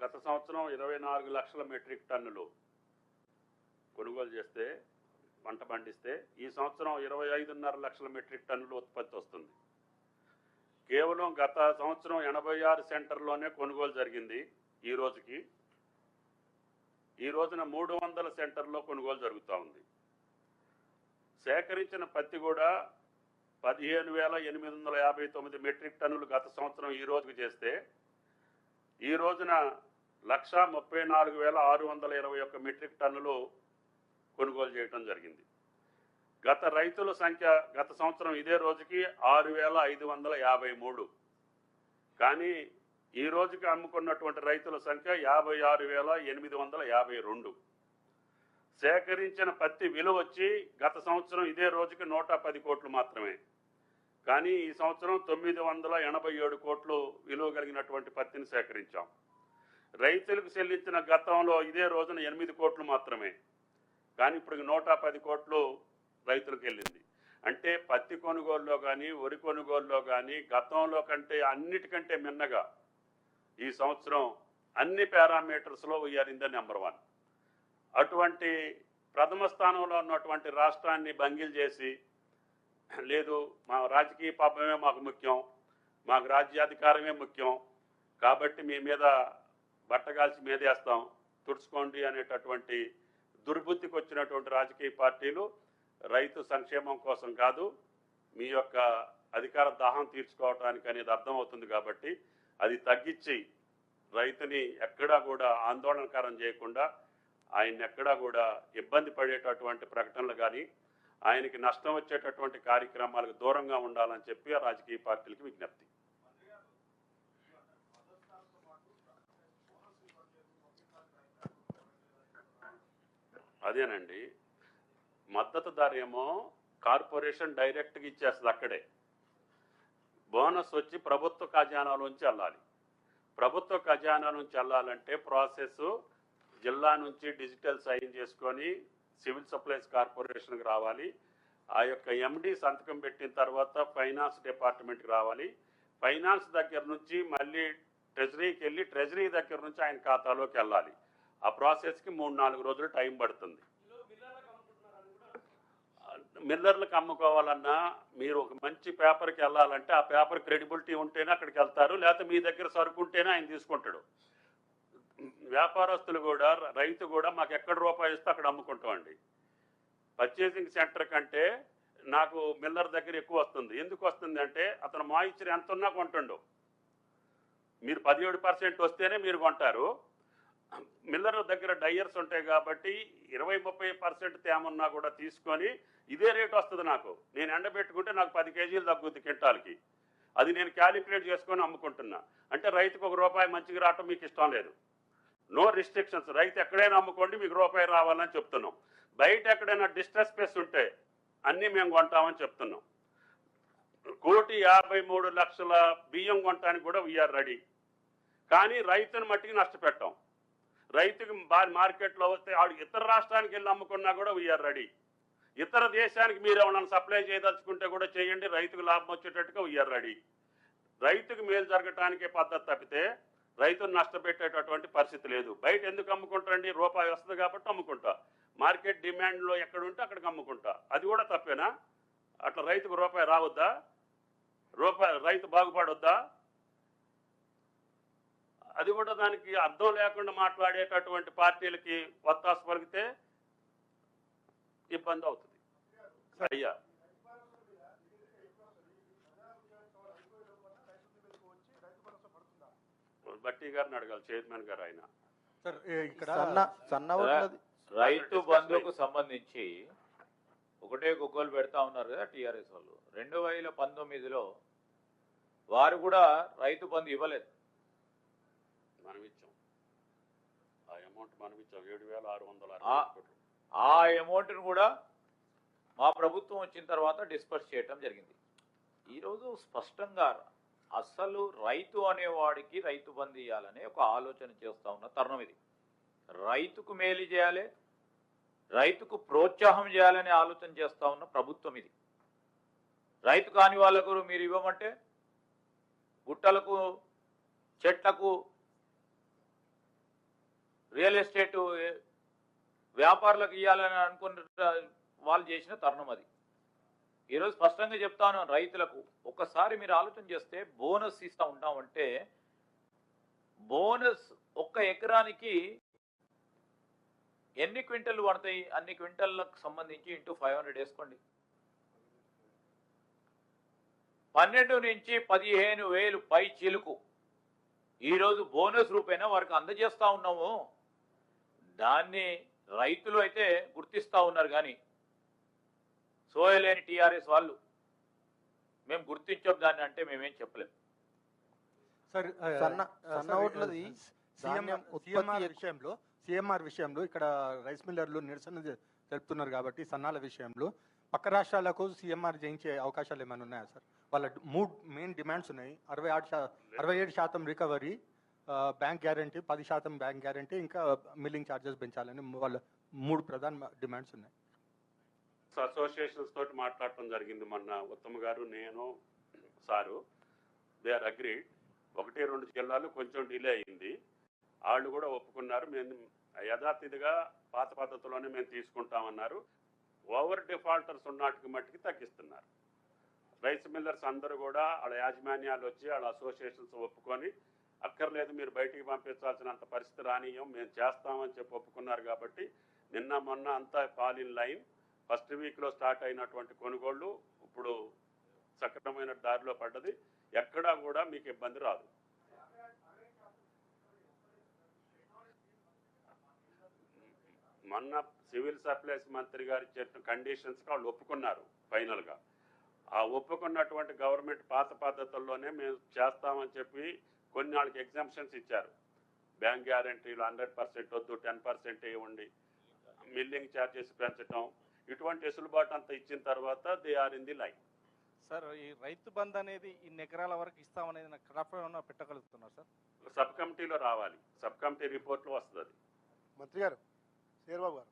గత సంవత్సరం 24 లక్షల మెట్రిక్ టన్నులు కొనుగోలు చేస్తే పంట పండిస్తే ఈ సంవత్సరం 25.5 లక్షల మెట్రిక్ టన్నులు ఉత్పత్తి వస్తుంది. కేవలం గత సంవత్సరం 86 సెంటర్లోనే కొనుగోలు జరిగింది. ఈ రోజున 300 సెంటర్లో కొనుగోలు జరుగుతూ ఉంది. సేకరించిన పత్తి కూడా 15,859 మెట్రిక్ టన్నులు గత సంవత్సరం ఈ రోజుకి చేస్తే ఈ రోజున 1,34,621 మెట్రిక్ టన్నులు కొనుగోలు చేయడం జరిగింది. రైతుల సంఖ్య గత సంవత్సరం ఇదే రోజుకి 6,553. కానీ ఈ రోజుకి అమ్ముకున్నటువంటి రైతుల సంఖ్య 56,852. సేకరించిన పత్తి విలువ వచ్చి గత సంవత్సరం ఇదే రోజుకి 110 కోట్లు మాత్రమే. కానీ ఈ సంవత్సరం 987 కోట్లు విలువ కలిగినటువంటి పత్తిని సేకరించాం. రైతులకు చెల్లించిన గతంలో ఇదే రోజున 8 కోట్లు మాత్రమే. కానీ ఇప్పుడు 110 కోట్లు రైతులకు వెళ్ళింది. అంటే పత్తి కొనుగోలులో కానీ వరి కొనుగోలులో కానీ గతంలో కంటే అన్నిటికంటే మిన్నగా ఈ సంవత్సరం అన్ని పారామీటర్స్లో వీఆర్ ఇన్ ద నెంబర్ 1. అటువంటి ప్రథమ స్థానంలో ఉన్నటువంటి రాష్ట్రాన్ని భంగిల్ చేసి లేదు మా రాజకీయ పాపమే మాకు ముఖ్యం, మాకు రాజ్యాధికారమే ముఖ్యం, కాబట్టి మీ మీద బట్టగాల్చి మీదేస్తాం తుడుచుకోండి అనేటటువంటి దుర్బుద్ధికి వచ్చినటువంటి రాజకీయ పార్టీలు రైతు సంక్షేమం కోసం కాదు, మీ యొక్క అధికార దాహం తీర్చుకోవటానికి అనేది అర్థమవుతుంది. కాబట్టి అది తగ్గించి రైతుని ఎక్కడా కూడా ఆందోళనకరం చేయకుండా ఆయన్ని ఎక్కడా కూడా ఇబ్బంది పడేటటువంటి ప్రకటనలు కానీ ఆయనకి నష్టం వచ్చేటటువంటి కార్యక్రమాలకు దూరంగా ఉండాలని చెప్పి ఆ రాజకీయ పార్టీలకు విజ్ఞప్తి. అదేనండి, మద్దతు ధర ఏమో కార్పొరేషన్ డైరెక్ట్గా ఇచ్చేస్తుంది. అక్కడే బోనస్ వచ్చి ప్రభుత్వ ఖజానాలోంచి వెళ్ళాలి. ప్రభుత్వ ఖజానా నుంచి వెళ్ళాలంటే ప్రాసెస్ జిల్లా నుంచి డిజిటల్ సైన్ చేసుకొని సివిల్ సప్లైస్ కార్పొరేషన్కి రావాలి. ఆ యొక్క ఎండి సంతకం పెట్టిన తర్వాత ఫైనాన్స్ డిపార్ట్మెంట్కి రావాలి. ఫైనాన్స్ దగ్గర నుంచి మళ్ళీ ట్రెజరీకి వెళ్ళి ట్రెజరీ దగ్గర నుంచి ఆయన ఖాతాలోకి వెళ్ళాలి. ఆ ప్రాసెస్కి 3-4 రోజులు టైం పడుతుంది. మిల్లర్లకు అమ్ముకోవాలన్నా మీరు ఒక మంచి పేపర్కి వెళ్ళాలంటే ఆ పేపర్ క్రెడిబిలిటీ ఉంటేనే అక్కడికి వెళ్తారు, లేకపోతే మీ దగ్గర సరుకు ఉంటేనే ఆయన తీసుకుంటాడు. వ్యాపారస్తులు కూడా రైతు కూడా మాకు ఎక్కడ రూపాయి ఇస్తే అక్కడ అమ్ముకుంటామండి. పర్చేసింగ్ సెంటర్ కంటే నాకు మిల్లర్ దగ్గర ఎక్కువ వస్తుంది. ఎందుకు వస్తుంది అంటే అతను మాయిశ్చర్ ఎంత ఉన్నా కొంటుండు. మీరు 17% వస్తేనే మీరు కొంటారు. మిల్లర్ దగ్గర డయ్యర్స్ ఉంటాయి కాబట్టి 20-30% తేమన్నా కూడా తీసుకొని ఇదే రేటు వస్తుంది. నేను ఎండబెట్టుకుంటే నాకు 10 కేజీలు తగ్గుద్ది క్వింటాల్కి. అది నేను క్యాలిక్యులేట్ చేసుకొని అమ్ముకుంటున్నా. అంటే రైతుకు ₹1 మంచిగా రావటం మీకు ఇష్టం లేదు. నో రిస్ట్రిక్షన్స్, రైతు ఎక్కడైనా అమ్ముకోండి, మీకు ₹1 రావాలని చెప్తున్నాం. బయట ఎక్కడైనా డిస్ట్రెస్ స్పేస్ ఉంటే అన్నీ మేము కొంటామని చెప్తున్నాం. 1,53,00,000 బియ్యం కొనడానికి కూడా వీఆర్ రెడీ. కానీ రైతుని మట్టికి నష్టపెట్టాం. రైతుకి మార్కెట్లో వస్తే ఆడు ఇతర రాష్ట్రానికి వెళ్ళి అమ్ముకున్నా కూడా వీఆర్ రెడీ. ఇతర దేశానికి మీరు ఏమన్నా సప్లై చేయదలుచుకుంటే కూడా చేయండి, రైతుకు లాభం వచ్చేటట్టుగా వీఆర్ రెడీ. రైతుకు మేలు జరగటానికే పద్ధతి తప్పితే రైతును నష్టపెట్టేటటువంటి పరిస్థితి లేదు. బయట ఎందుకు అమ్ముకుంటారండి? ₹1 వస్తుంది కాబట్టి అమ్ముకుంటా. మార్కెట్ డిమాండ్లో ఎక్కడ ఉంటే అక్కడికి అమ్ముకుంటా. అది కూడా తప్పేనా? అట్లా రైతుకు ₹1 రావద్దా? రైతు బాగుపడొద్దా? అది కూడా దానికి అర్థం లేకుండా మాట్లాడేటటువంటి పార్టీలకి వత్తాసు పలికితే ఇబ్బంది అవుతుంది. అయ్యా బట్టి గారిని అడగాలి, చైర్మన్ గారు. ఆయన రైతు బంధుకు సంబంధించి ఒకటే గుగ్గలు పెడతా ఉన్నారు కదా టీఆర్ఎస్ వాళ్ళు. 2019లో వారు కూడా రైతు బంధు ఇవ్వలేదు. మనం ఇచ్చాం. ఆ అమౌంట్ మనం ఇచ్చాం 7,660 కోట్లు. ఆ అమౌంట్ను కూడా మా ప్రభుత్వం వచ్చిన తర్వాత డిస్పర్స్ చేయటం జరిగింది. ఈరోజు స్పష్టంగా అసలు రైతు అనేవాడికి రైతు బంధు ఇవ్వాలనే ఒక ఆలోచన చేస్తూ ఉన్న తరుణం ఇది. రైతుకు మేలు చేయాలి, రైతుకు ప్రోత్సాహం చేయాలనే ఆలోచన చేస్తూ ఉన్న ప్రభుత్వం ఇది. రైతు కాని వాళ్ళకు మీరు ఇవ్వమంటే గుట్టలకు చెట్లకు రియల్ ఎస్టేట్ వ్యాపారులకు ఇవ్వాలని అనుకున్న వాళ్ళు చేసిన తరుణం అది. ఈరోజు స్పష్టంగా చెప్తాను రైతులకు, ఒక్కసారి మీరు ఆలోచన చేస్తే బోనస్ ఇస్తా ఉంటామంటే బోనస్ ఒక్క ఎకరానికి ఎన్ని క్వింటల్ పడతాయి, అన్ని క్వింటల్లకు సంబంధించి ఇంటూ 500 వేసుకోండి. 12 నుంచి 15,000 పై చిలుకు ఈరోజు బోనస్ రూపేణా వారికి అందజేస్తా ఉన్నాము. దాన్ని రైతులు అయితే గుర్తిస్తా ఉన్నారు, కానీ సోయలేని టీఆర్ఎస్ వాళ్ళు మేము గుర్తించాం దాన్ని అంటే మేమేం చెప్పలేము. సార్ సన్న ఓట్లది సిఎంఆర్ విషయంలో ఇక్కడ రైస్ మిల్లర్లు నిరసన తెలుపుతున్నారు కాబట్టి సన్నాల విషయంలో పక్క రాష్ట్రాలకు సిఎంఆర్ చేయించే అవకాశాలు ఏమైనా ఉన్నాయా సార్? వాళ్ళ 3 మెయిన్ డిమాండ్స్ ఉన్నాయి. 67% recovery, bank guarantee, 10% bank guarantee, ఇంకా మిల్లింగ్ ఛార్జెస్ పెంచాలని వాళ్ళ 3 ప్రధాన డిమాండ్స్ ఉన్నాయి. అసోసియేషన్స్ తోటి మాట్లాడటం జరిగింది మొన్న. ఉత్తమ్ గారు, నేను, సారు, దే ఆర్ అగ్రీడ్. 1-2 జిల్లాలు కొంచెం డిలే అయింది, వాళ్ళు కూడా ఒప్పుకున్నారు. మేము యథాతిథిగా పాత పద్ధతిలోనే మేము తీసుకుంటామన్నారు. ఓవర్ డిఫాల్టర్స్ ఉన్నట్టుకి మట్టికి తగ్గిస్తున్నారు. రైస్ మిల్లర్స్ అందరూ కూడా వాళ్ళ యాజమాన్యాలు వచ్చి వాళ్ళ అసోసియేషన్స్ ఒప్పుకొని అక్కర్లేదు మీరు బయటికి పంపించాల్సినంత పరిస్థితి రానియం, మేము చేస్తామని చెప్పి ఒప్పుకున్నారు. కాబట్టి నిన్న మొన్న అంతా ఫాల్ ఇన్ లైన్. ఫస్ట్ వీక్లో స్టార్ట్ అయినటువంటి కొనుగోళ్లు ఇప్పుడు సక్రమైన దారిలో పడ్డది. ఎక్కడా కూడా మీకు ఇబ్బంది రాదు. మొన్న సివిల్ సప్లైస్ మంత్రి గారు చెప్పిన కండిషన్స్కి వాళ్ళు ఒప్పుకున్నారు ఫైనల్గా. ఆ ఒప్పుకున్నటువంటి గవర్నమెంట్ పాత పద్ధతుల్లోనే మేము చేస్తామని చెప్పి కొన్ని వాళ్ళకి ఎగ్జామ్షన్స్ ఇచ్చారు. బ్యాంక్ గ్యారంటీలు 100% వద్దు, 10% ఇవ్వండి, మిల్లింగ్ ఛార్జెస్ పెంచడం, ఇటువంటి వెసులుబాటు అంతా ఇచ్చిన తర్వాత they are in the line. Sir, ఈ రైతు బంధు అనేది ఇన్ని ఎకరాల వరకు ఇస్తామనేది నాకు క్రాప్ ఏమన్నా పెట్టగలుగుతున్నారు సార్? సబ్ కమిటీలో రావాలి, సబ్ కమిటీ రిపోర్ట్లో వస్తుంది. మంత్రి గారు, శేర్బాబు గారు,